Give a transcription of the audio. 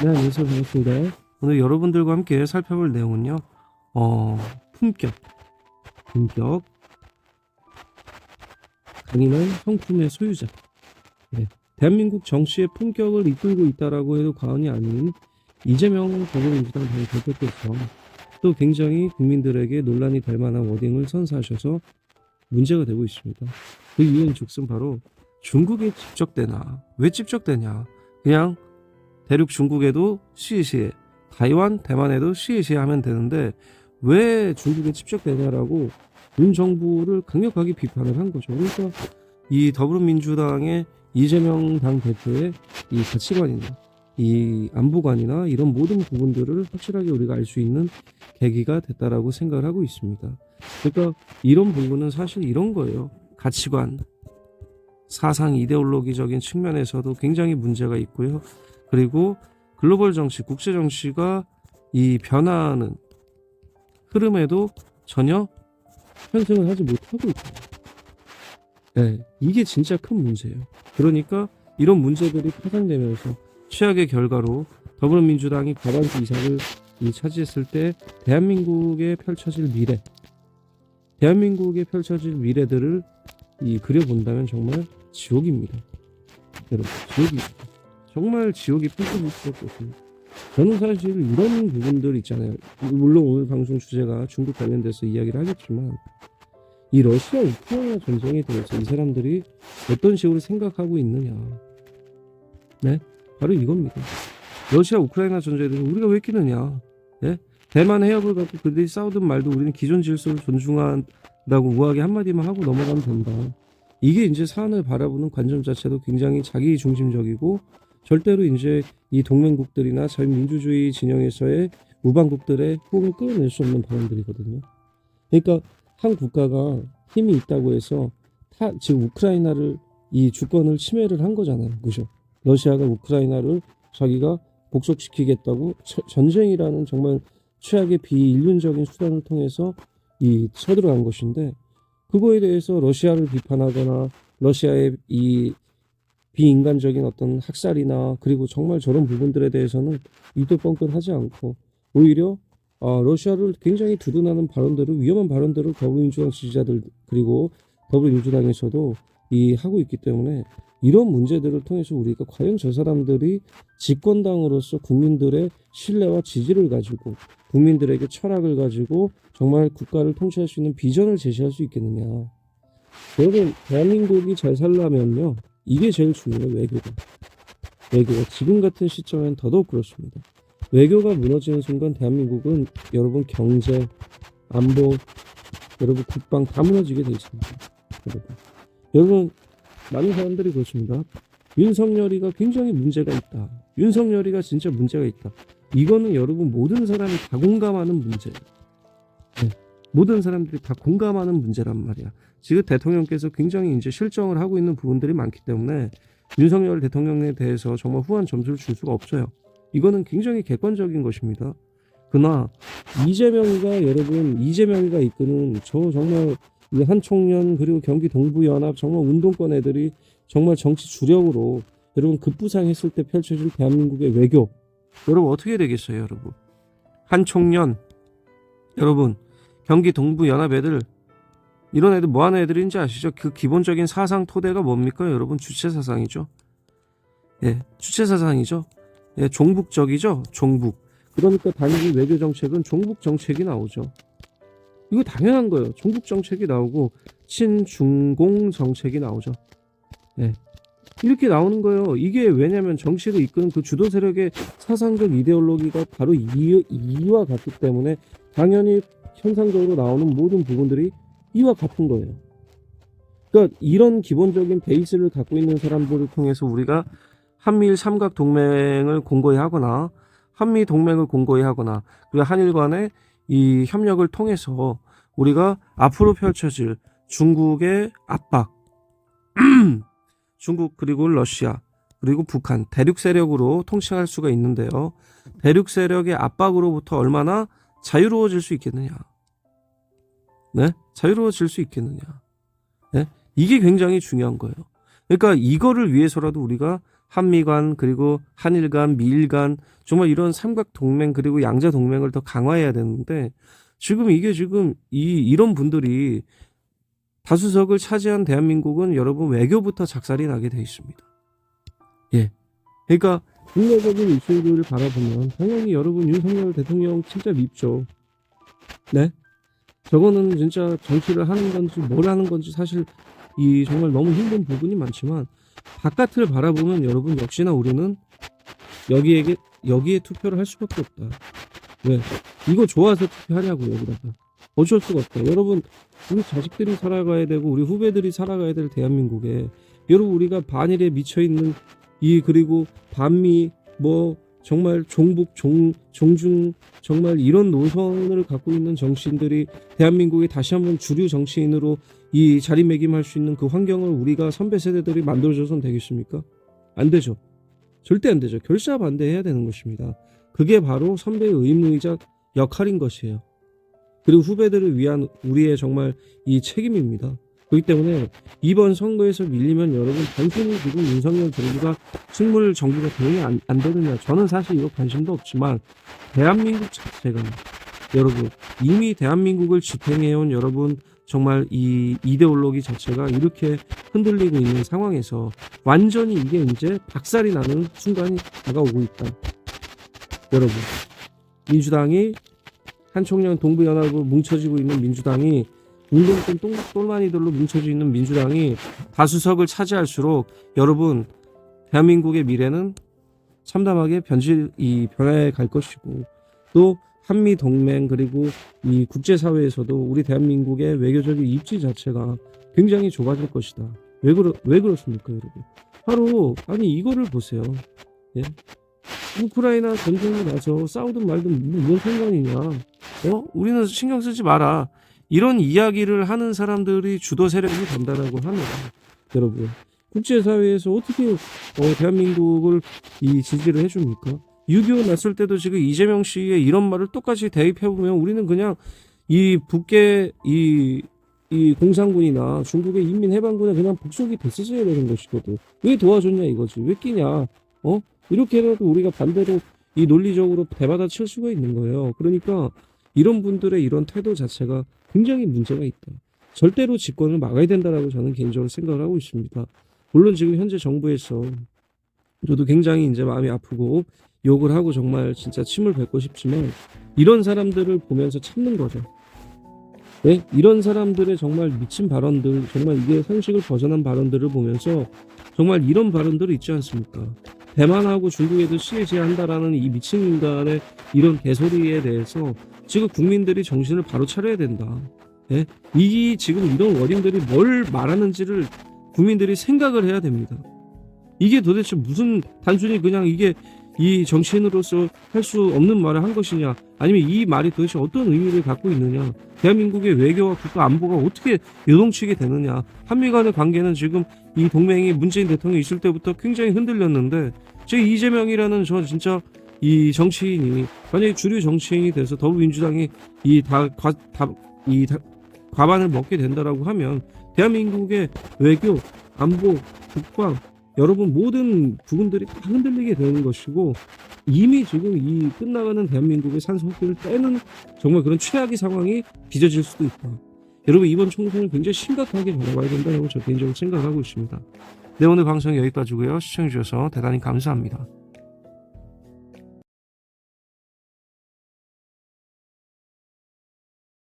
네, 안녕하세요. 반갑습니다. 오늘 여러분들과 함께 살펴볼 내용은요, 품격, 품격, 강인한 성품의 소유자. 네, 대한민국 정치의 품격을 이끌고 있다라고 해도 과언이 아닌 이재명 더불어민주당 당 대표께서 또 굉장히 국민들에게 논란이 될 만한 워딩을 선사하셔서 문제가 되고 있습니다. 그 이유는 즉슨 바로 중국에 집적되나, 왜 집적되냐, 그냥 대륙 중국에도 시시해, 타이완, 대만에도 시시해 하면 되는데 왜 중국에 집적되냐라고 윤 정부를 강력하게 비판을 한 거죠. 그러니까 이 더불어민주당의 이재명 당 대표의 이 가치관이나 이 안보관이나 이런 모든 부분들을 확실하게 우리가 알 수 있는 계기가 됐다라고 생각을 하고 있습니다. 그러니까 이런 부분은 사실 이런 거예요. 가치관, 사상, 이데올로기적인 측면에서도 굉장히 문제가 있고요. 그리고 글로벌 정치, 국제 정치가 이 변화하는 흐름에도 전혀 편승을 하지 못하고 있다. 네, 이게 진짜 큰 문제예요. 그러니까 이런 문제들이 파생되면서 최악의 결과로 더불어민주당이 과반수 이상을 차지했을 때 대한민국에 펼쳐질 미래, 대한민국에 펼쳐질 미래들을 그려본다면 정말 지옥입니다. 여러분, 지옥입니다. 정말 지옥이 펼쳐질 수밖에 없습니다. 저는 사실 이런 부분들 있잖아요. 물론 오늘 방송 주제가 중국 관련돼서 이야기를 하겠지만 이 러시아 우크라이나 전쟁에 대해서 이 사람들이 어떤 식으로 생각하고 있느냐. 네? 바로 이겁니다. 러시아 우크라이나 전쟁에 대해서 우리가 왜 끼느냐. 네? 대만 해협을 갖고 그들이 싸우든 말도 우리는 기존 질서를 존중한다고 우아하게 한마디만 하고 넘어가면 된다. 이게 이제 사안을 바라보는 관점 자체도 굉장히 자기 중심적이고 절대로 이제 이 동맹국들이나 자유민주주의 진영에서의 우방국들의 호응을 끌어낼 수 없는 발언들이거든요. 그러니까 한 국가가 힘이 있다고 해서 지금 우크라이나를 이 주권을 침해를 한 거잖아요. 그죠? 러시아가 우크라이나를 자기가 복속시키겠다고 전쟁이라는 정말 최악의 비인륜적인 수단을 통해서 쳐들어간 것인데 그거에 대해서 러시아를 비판하거나 러시아의 이 비인간적인 어떤 학살이나 그리고 정말 저런 부분들에 대해서는 이도 뻥끗하지 않고 오히려 러시아를 굉장히 두둔하는 발언들을 위험한 발언들을 더불어민주당 지지자들 그리고 더불어민주당에서도 하고 있기 때문에 이런 문제들을 통해서 우리가 과연 저 사람들이 집권당으로서 국민들의 신뢰와 지지를 가지고 국민들에게 철학을 가지고 정말 국가를 통치할 수 있는 비전을 제시할 수 있겠느냐. 여러분 대한민국이 잘 살려면요. 이게 제일 중요해요. 외교가 지금 같은 시점엔 더더욱 그렇습니다. 외교가 무너지는 순간 대한민국은 여러분 경제, 안보, 여러분 국방 다 무너지게 돼 있습니다. 여러분 많은 사람들이 그렇습니다. 윤석열이가 굉장히 문제가 있다. 윤석열이가 진짜 문제가 있다. 이거는 여러분 모든 사람이 다 공감하는 문제예요. 네. 모든 사람들이 다 공감하는 문제란 말이야. 지금 대통령께서 굉장히 이제 실정을 하고 있는 부분들이 많기 때문에 윤석열 대통령에 대해서 정말 후한 점수를 줄 수가 없어요. 이거는 굉장히 객관적인 것입니다. 그러나 이재명이가 이끄는 저 정말 한 청년 그리고 경기 동부연합 정말 운동권 애들이 정말 정치 주력으로 여러분 급부상했을 때 펼쳐질 대한민국의 외교 여러분 어떻게 되겠어요 여러분. 한 청년 여러분 경기 동부연합 애들 이런 애들 뭐 하는 애들인지 아시죠? 그 기본적인 사상 토대가 뭡니까 여러분? 주체사상이죠. 예, 주체사상이죠. 예, 종북적이죠. 종북. 그러니까 당연히 외교 정책은 종북 정책이 나오죠. 이거 당연한 거예요. 종북 정책이 나오고 친중공 정책이 나오죠. 예. 이렇게 나오는 거예요. 이게 왜냐면 정치를 이끄는 그 주도 세력의 사상적 이데올로기가 바로 이와 같기 때문에 당연히 현상적으로 나오는 모든 부분들이 이와 같은 거예요. 그러니까 이런 기본적인 베이스를 갖고 있는 사람들을 통해서 우리가 한미일 삼각 동맹을 공고히 하거나 한미 동맹을 공고히 하거나 그리고 한일 간의 이 협력을 통해서 우리가 앞으로 펼쳐질 중국의 압박 중국 그리고 러시아 그리고 북한 대륙 세력으로 통칭할 수가 있는데요. 대륙 세력의 압박으로부터 얼마나 자유로워질 수 있겠느냐. 네? 자유로워질 수 있겠느냐. 네? 이게 굉장히 중요한 거예요. 그러니까 이거를 위해서라도 우리가 한미 간 그리고 한일 간, 미일 간 정말 이런 삼각 동맹 그리고 양자 동맹을 더 강화해야 되는데 지금 이게 지금 이런 분들이 다수석을 차지한 대한민국은 여러분 외교부터 작살이 나게 돼 있습니다. 예. 그러니까 국내적인 이슈들을 바라보면 당연히 여러분 윤석열 대통령 진짜 밉죠. 네? 저거는 진짜 정치를 하는 건지 뭘 하는 건지 사실 이 정말 너무 힘든 부분이 많지만 바깥을 바라보면 여러분 역시나 우리는 여기에 투표를 할 수밖에 없다. 왜? 이거 좋아서 투표하냐고 여기다가. 어쩔 수가 없다. 여러분 우리 자식들이 살아가야 되고 우리 후배들이 살아가야 될 대한민국에 여러분 우리가 반일에 미쳐있는 그리고 반미 뭐 정말 종북 종중 정말 이런 노선을 갖고 있는 정치인들이 대한민국에 다시 한번 주류 정치인으로 이 자리매김할 수 있는 그 환경을 우리가 선배 세대들이 만들어줘서는 되겠습니까? 안 되죠. 절대 안 되죠. 결사반대해야 되는 것입니다. 그게 바로 선배의 의무이자 역할인 것이에요. 그리고 후배들을 위한 우리의 정말 이 책임입니다. 그렇기 때문에 이번 선거에서 밀리면 여러분 단순히 지금 윤석열 정부가 식물 정부가 대응이 안 되느냐 저는 사실 이거 관심도 없지만 대한민국 자체가 여러분 이미 대한민국을 지탱해온 여러분 정말 이 이데올로기 자체가 이렇게 흔들리고 있는 상황에서 완전히 이게 이제 박살이 나는 순간이 다가오고 있다. 여러분 민주당이 한총련 동부연합으로 뭉쳐지고 있는 민주당이 운동권 똘마니들로 뭉쳐져 있는 민주당이 다수석을 차지할수록 여러분 대한민국의 미래는 참담하게 변화해 갈 것이고 또 한미 동맹 그리고 이 국제사회에서도 우리 대한민국의 외교적인 입지 자체가 굉장히 좁아질 것이다. 왜 그렇습니까 여러분? 바로 아니 이거를 보세요. 예? 우크라이나 전쟁이 나서 싸우든 말든 뭔 상관이냐? 우리는 신경 쓰지 마라. 이런 이야기를 하는 사람들이 주도 세력이 된다라고 하면 여러분 국제사회에서 어떻게 대한민국을 지지를 해줍니까? 6.25 났을 때도 지금 이재명 씨의 이런 말을 똑같이 대입해보면 우리는 그냥 이 북계 이 공산군이나 중국의 인민해방군에 그냥 복속이 됐었어야 되는 것이거든. 왜 도와줬냐 이거지. 왜 끼냐. 이렇게 해도 우리가 반대로 이 논리적으로 대받아 칠 수가 있는 거예요. 그러니까 이런 분들의 이런 태도 자체가 굉장히 문제가 있다. 절대로 집권을 막아야 된다라고 저는 개인적으로 생각을 하고 있습니다. 물론 지금 현재 정부에서 저도 굉장히 이제 마음이 아프고 욕을 하고 정말 진짜 침을 뱉고 싶지만 이런 사람들을 보면서 참는 거죠. 네? 이런 사람들의 정말 미친 발언들, 정말 이게 상식을 벗어난 발언들을 보면서 정말 이런 발언들이 있지 않습니까? 대만하고 중국에도 시해제한다라는 이 미친 인간의 이런 개소리에 대해서 지금 국민들이 정신을 바로 차려야 된다. 예? 이 지금 이런 어린들이 뭘 말하는지를 국민들이 생각을 해야 됩니다. 이게 도대체 무슨 단순히 그냥 이게 이 정치인으로서 할 수 없는 말을 한 것이냐 아니면 이 말이 도대체 어떤 의미를 갖고 있느냐 대한민국의 외교와 국가 안보가 어떻게 요동치게 되느냐 한미 간의 관계는 지금 이 동맹이 문재인 대통령이 있을 때부터 굉장히 흔들렸는데 지금 이재명이라는 저 진짜 이 정치인이 만약에 주류 정치인이 돼서 더불어민주당이 과반을 먹게 된다라고 하면 대한민국의 외교, 안보, 국방 여러분 모든 부분들이 다 흔들리게 되는 것이고 이미 지금 이 끝나가는 대한민국의 산소호흡기를 떼는 정말 그런 최악의 상황이 빚어질 수도 있다. 여러분 이번 총선을 굉장히 심각하게 바라봐야 된다고 저 개인적으로 생각하고 있습니다. 네 오늘 방송 여기까지고요. 시청해주셔서 대단히 감사합니다.